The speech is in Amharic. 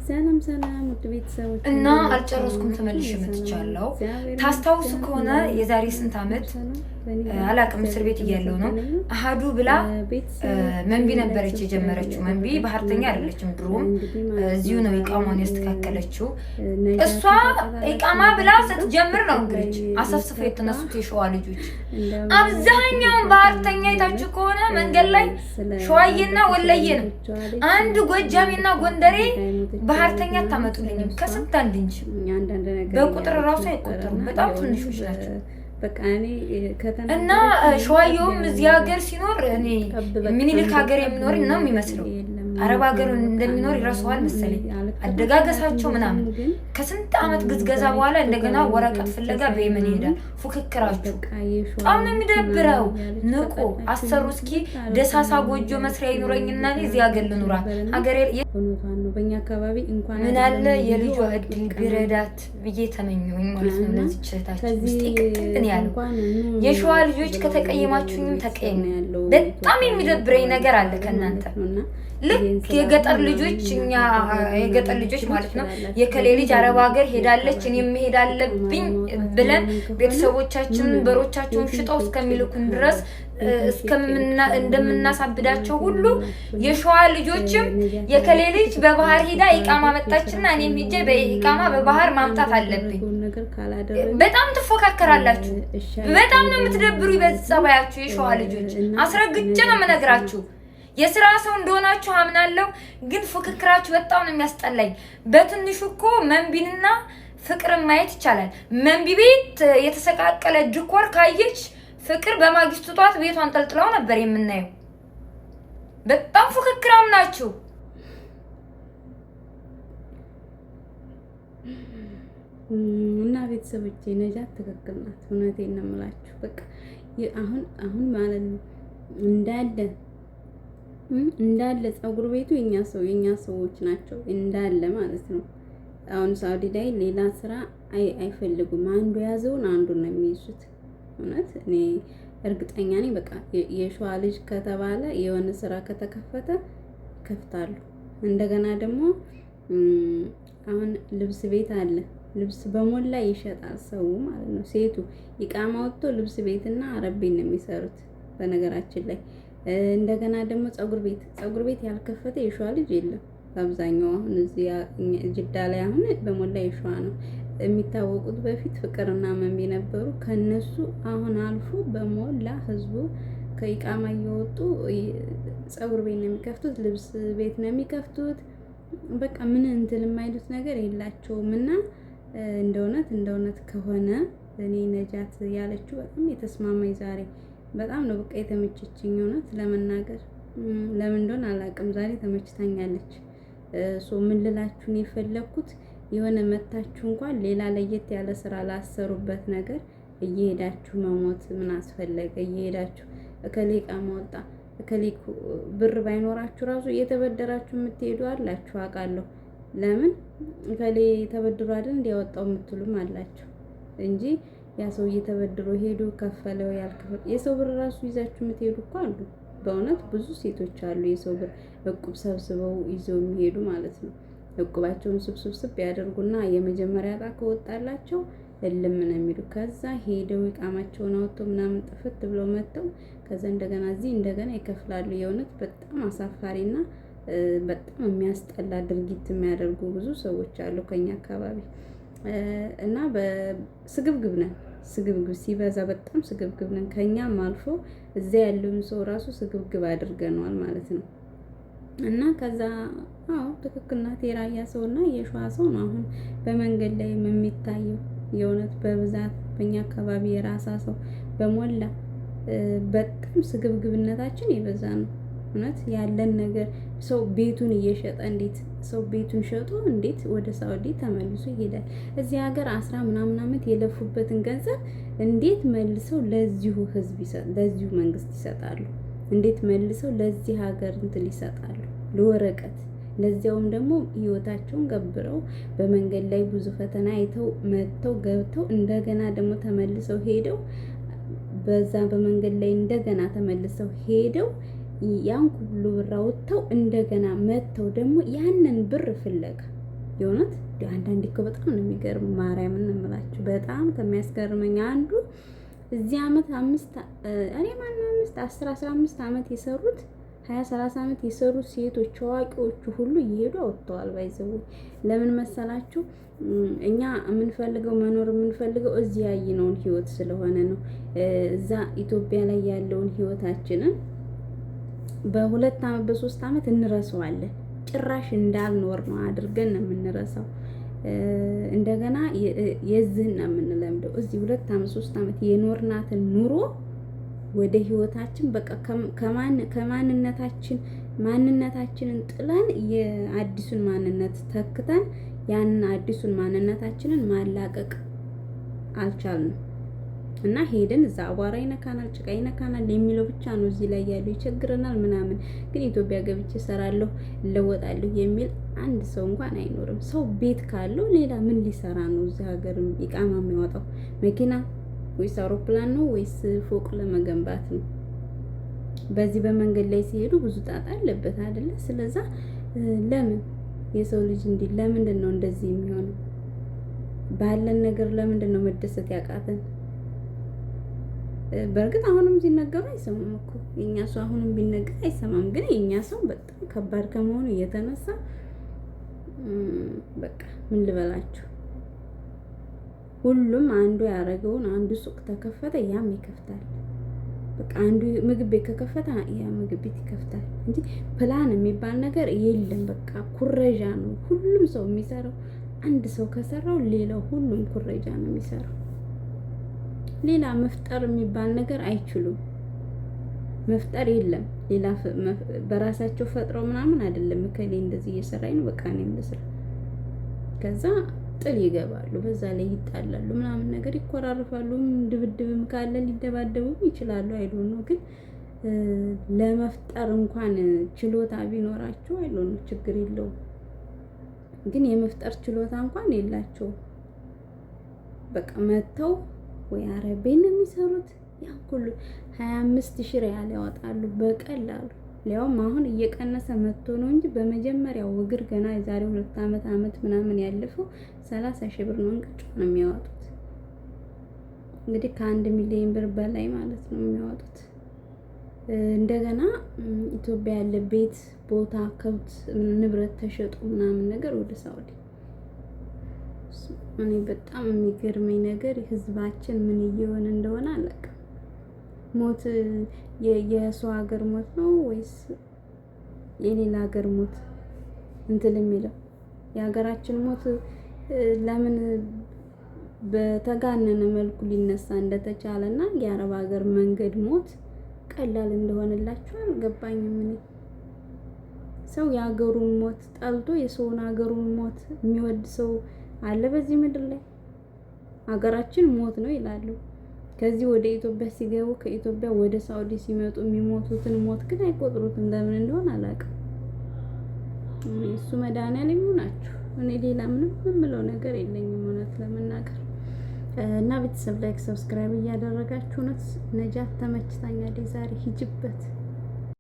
ሰላም ውድ ቤተሰቦች እና አልጨረስኩም ተመልሼ መጥቻለሁ። ታስታውሱ ከሆነ የዛሬ ስንት ዓመት አላቅም እስር ቤት እያለሁ ነው አሃዱ ብላ መንቢ ነበረች የጀመረችው። መንቢ ባህርተኛ አይደለችም፣ ድሮም እዚሁ ነው ኢቃማን ያስተካከለችው። እሷ ኢቃማ ብላ ስትጀምር ነው እንግዲህ አሰፍስፈው የተነሱት የሸዋ ልጆች። አብዛኛውን ባህርተኛ የታችሁ ከሆነ መንገድ ላይ ሸዋዬና ወለየ ነው። አንድ ጎጃሜና ጎንደሬ ባህርተኛ ታመጡልኝም ከስንት አንድ እንጂ በቁጥር ራሱ አይቆጠሩም። በጣም ትንሾች ናቸው። በቃ እኔ እና ሸዋዬውም እዚህ ሀገር ሲኖር እኔ ምኒልክ ሀገር የሚኖር ነው የሚመስለው። አረብ ሀገር እንደሚኖር ይረሳዋል መሰለኝ አደጋገሳቸው ምናምን። ከስንት ዓመት ግዝገዛ በኋላ እንደገና ወረቀት ፍለጋ በየመን ይሄዳል። ፉክክራቸው በጣም ነው የሚደብረው። ንቁ አሰሩ። እስኪ ደሳሳ ጎጆ መስሪያ ይኖረኝና እኔ እዚህ ሀገር ልኑራ ሀገሬ ነው። በእኛ አካባቢ እንኳን ምን አለ የልጇ እድል ቢረዳት ብዬ ተመኘሁኝ ማለት ነው። ለዚህ ችታችን ውስጥ ይቅጥን ያለው የሸዋ ልጆች ከተቀየማችሁኝም ተቀየሙ። በጣም የሚደብረኝ ነገር አለ ከእናንተ ልክ የገጠር ልጆች እኛ የገጠር ልጆች ማለት ነው የከሌ ልጅ አረብ ሀገር ሄዳለች እኔም መሄድ አለብኝ ብለን ቤተሰቦቻችንን በሮቻቸውን ሽጠው እስከሚልኩን ድረስ እንደምናሳብዳቸው ሁሉ የሸዋ ልጆችም የከሌ ልጅ በባህር ሄዳ ኢቃማ መጣችና እኔም ሄጄ በኢቃማ በባህር ማምጣት አለብኝ። በጣም ትፎካከራላችሁ። በጣም ነው የምትደብሩ በጸባያችሁ የሸዋ ልጆች። አስረግጬ ነው የምነግራችሁ። የሥራ ሰው እንደሆናችሁ አምናለሁ፣ ግን ፉክክራችሁ በጣም ነው የሚያስጠላኝ። በትንሹ እኮ መንቢንና ፍቅርን ማየት ይቻላል። መንቢ ቤት የተሰቃቀለ ዲኮር ካየች ፍቅር በማግስቱ ጧት ቤቷን ጠልጥላው ነበር የምናየው። በጣም ፉክክራም ናችሁ። እና ቤተሰቦቼ ነጃት ትክክል ናት። እውነቴን ነው የምላችሁ። በቃ አሁን ማለት ነው እንዳለ ፀጉር ቤቱ የኛ ሰዎች ናቸው እንዳለ ማለት ነው። አሁን ሳውዲ ላይ ሌላ ስራ አይፈልጉም። አንዱ ያዘውን አንዱን ነው የሚይዙት። እውነት እኔ እርግጠኛ ነኝ። በቃ የሸዋ ልጅ ከተባለ የሆነ ስራ ከተከፈተ ከፍታሉ። እንደገና ደግሞ አሁን ልብስ ቤት አለ። ልብስ በሞላ ይሸጣል ሰው ማለት ነው። ሴቱ ኢቃማ ወጥቶ ልብስ ቤትና አረብ ቤት ነው የሚሰሩት በነገራችን ላይ። እንደገና ደግሞ ፀጉር ቤት ያልከፈተ የሸዋ ልጅ የለም በአብዛኛው። አሁን እዚህ ጅዳ ላይ አሁን በሞላ የሸዋ ነው የሚታወቁት። በፊት ፍቅርና መንቢ ነበሩ። ከነሱ አሁን አልፎ በሞላ ህዝቡ ከኢቃማ እየወጡ ፀጉር ቤት ነው የሚከፍቱት፣ ልብስ ቤት ነው የሚከፍቱት። በቃ ምን እንትን የማይሉት ነገር የላቸውም። እና እንደ እውነት ከሆነ እኔ ነጃት ያለችው በጣም የተስማማኝ ዛሬ በጣም ነው በቃ የተመቸችኝ። እውነት ለመናገር ለምን እንደሆነ አላውቅም፣ ዛሬ ተመችታኛለች። ምን ልላችሁ ነው የፈለኩት፣ የሆነ መታችሁ እንኳን ሌላ ለየት ያለ ስራ ላሰሩበት ነገር እየሄዳችሁ መሞት ምን አስፈለገ? እየሄዳችሁ እከሌ ኢቃማ ወጣ እከሌ ብር ባይኖራችሁ ራሱ እየተበደራችሁ የምትሄዱ አላችሁ አውቃለሁ። ለምን እከሌ ተበድሮ አይደል እንዲያወጣው የምትሉም አላችሁ እንጂ ያ ሰው እየተበድሮ ሄዶ ከፈለው ያልከፈለ የሰው ብር ራሱ ይዛችሁ የምትሄዱ እኮ አሉ። በእውነት ብዙ ሴቶች አሉ የሰው ብር እቁብ ሰብስበው ይዘው የሚሄዱ ማለት ነው። እቁባቸውን ስብስብ ያደርጉና የመጀመሪያ ዕጣ ከወጣላቸው እልም ነው የሚሉ። ከዛ ሄደው ኢቃማቸውን አውጥተው ምናምን ጥፍት ብለው መጥተው ከዛ እንደገና እዚህ እንደገና ይከፍላሉ። የእውነት በጣም አሳፋሪና በጣም የሚያስጠላ ድርጊት የሚያደርጉ ብዙ ሰዎች አሉ ከኛ አካባቢ። እና በስግብግብ ነን። ስግብግብ ሲበዛ በጣም ስግብግብ ነን። ከኛም አልፎ እዛ ያለውን ሰው ራሱ ስግብግብ አድርገነዋል ማለት ነው። እና ከዛ ትክክል ናት። የራያ ሰውና የሸዋ ሰው ነው አሁን በመንገድ ላይ የሚታየው። የእውነት በብዛት በእኛ አካባቢ የራሳ ሰው በሞላ በጣም ስግብግብነታችን የበዛ ነው። እውነት ያለን ነገር ሰው ቤቱን እየሸጠ እንዴት ሰው ቤቱን ሸጦ እንዴት ወደ ሳውዲ ተመልሶ ይሄዳል? እዚህ ሀገር 10 ምናምን ዓመት የለፉበትን ገንዘብ እንዴት መልሰው ለዚሁ ህዝብ ለዚሁ መንግስት ይሰጣሉ? እንዴት መልሰው ለዚህ ሀገር እንትን ይሰጣሉ? ለወረቀት ለዚያውም ደግሞ ህይወታቸውን ገብረው በመንገድ ላይ ብዙ ፈተና አይተው መጥተው ገብተው እንደገና ደግሞ ተመልሰው ሄደው በዛ በመንገድ ላይ እንደገና ተመልሰው ሄደው ያን ሁሉ ብር አውጥተው እንደገና መጥተው ደግሞ ያንን ብር ፍለጋ የእውነት አንዳንዴ እኮ በጣም ነው የሚገርም። ማርያምን ነው የምላችሁ። በጣም ከሚያስገርመኝ አንዱ እዚህ ዓመት 15 ዓመት የሰሩት 20-30 ዓመት የሰሩት ሴቶች አዋቂዎቹ ሁሉ እየሄዱ አወጥተዋል። ባይዘው ለምን መሰላችሁ? እኛ የምንፈልገው መኖር የምንፈልገው እዚህ ያየነውን ህይወት ስለሆነ ነው። እዛ ኢትዮጵያ ላይ ያለውን ህይወታችንን በ2 ዓመት በ3 ዓመት እንረሳዋለን። ጭራሽ እንዳልኖር ነው አድርገን ነው የምንረሳው። እንደገና የዚህን ነው የምንለምደው። እዚህ 2 ዓመት 3 ዓመት የኖርናትን ኑሮ ወደ ህይወታችን በቃ ማንነታችንን ጥለን የአዲሱን ማንነት ተክተን ያንን አዲሱን ማንነታችንን ማላቀቅ አልቻልንም እና ሄደን እዛ አቧራ ይነካናል፣ ጭቃ ይነካናል የሚለው ብቻ ነው እዚህ ላይ ያለው ይቸግረናል ምናምን። ግን ኢትዮጵያ ገብቼ እሰራለሁ እለወጣለሁ የሚል አንድ ሰው እንኳን አይኖርም። ሰው ቤት ካለው ሌላ ምን ሊሰራ ነው እዚህ ሀገር ኢቃማ የሚያወጣው? መኪና ወይስ አውሮፕላን ነው ወይስ ፎቅ ለመገንባት ነው? በዚህ በመንገድ ላይ ሲሄዱ ብዙ ጣጣ አለበት አይደለ? ስለዛ ለምን የሰው ልጅ እንዲህ ለምንድን ነው እንደዚህ የሚሆነው? ባለን ነገር ለምንድን ነው መደሰት ያቃተን? በእርግጥ አሁንም ሲነገሩ አይሰማም እኮ የኛ ሰው አሁንም ቢነገር አይሰማም። ግን የኛ ሰው በጣም ከባድ ከመሆኑ እየተነሳ በቃ ምን ልበላችሁ፣ ሁሉም አንዱ ያደረገውን አንዱ ሱቅ ተከፈተ ያም ይከፍታል። በቃ አንዱ ምግብ ቤት ከከፈተ ያ ምግብ ቤት ይከፍታል እንጂ ፕላን የሚባል ነገር የለም። በቃ ኩረጃ ነው ሁሉም ሰው የሚሰራው። አንድ ሰው ከሰራው ሌላው ሁሉም ኩረጃ ነው የሚሰራው። ሌላ መፍጠር የሚባል ነገር አይችሉም። መፍጠር የለም። ሌላ በራሳቸው ፈጥረው ምናምን አይደለም። ከሌ እንደዚህ እየሰራኝ ነው በቃ እኔም ልስራ። ከዛ ጥል ይገባሉ፣ በዛ ላይ ይጣላሉ፣ ምናምን ነገር ይኮራርፋሉ። ድብድብም ካለ ሊደባደቡም ይችላሉ። አይዶን ነው ግን ለመፍጠር እንኳን ችሎታ ቢኖራቸው አይዶን ነው ችግር የለውም። ግን የመፍጠር ችሎታ እንኳን የላቸውም። በቃ መተው ወይ አረቤን ነው የሚሰሩት። ያ ሁሉ 25,000 ሪያል ያወጣሉ በቀላሉ። ሊያውም አሁን እየቀነሰ መጥቶ ነው እንጂ በመጀመሪያው እግር ገና የዛሬ 2 ዓመት ምናምን ያለፈው 30,000 ብር ነው እንቅጭ ነው የሚያወጡት። እንግዲህ ከ1 ሚሊዮን ብር በላይ ማለት ነው የሚያወጡት። እንደገና ኢትዮጵያ ያለ ቤት፣ ቦታ፣ ከብት፣ ንብረት ተሸጡ ምናምን ነገር ወደ ሳውዲ። እኔ በጣም የሚገርመኝ ነገር ህዝባችን ምን እየሆነ እንደሆነ አላውቅም። ሞት የሰው ሀገር ሞት ነው ወይስ የሌላ ሀገር ሞት እንትን የሚለው? የሀገራችን ሞት ለምን በተጋነነ መልኩ ሊነሳ እንደተቻለና የአረብ ሀገር መንገድ ሞት ቀላል እንደሆነላችሁ አልገባኝም። እኔ ሰው የሀገሩን ሞት ጠልቶ የሰውን ሀገሩን ሞት የሚወድ ሰው አለ በዚህ ምድር ላይ? ሀገራችን ሞት ነው ይላሉ። ከዚህ ወደ ኢትዮጵያ ሲገቡ ከኢትዮጵያ ወደ ሳውዲ ሲመጡ የሚሞቱትን ሞት ግን አይቆጥሩትም። ለምን እንደሆነ አላውቅም። እሱ መድኃኒዓለም ይሁናችሁ። እኔ ሌላ ምንም የምለው ነገር የለኝም እውነት ለመናገር። እና ቤተሰብ ላይክ ሰብስክራይብ እያደረጋችሁ ነጃት ተመችታኛለች ዛሬ ሂጅበት።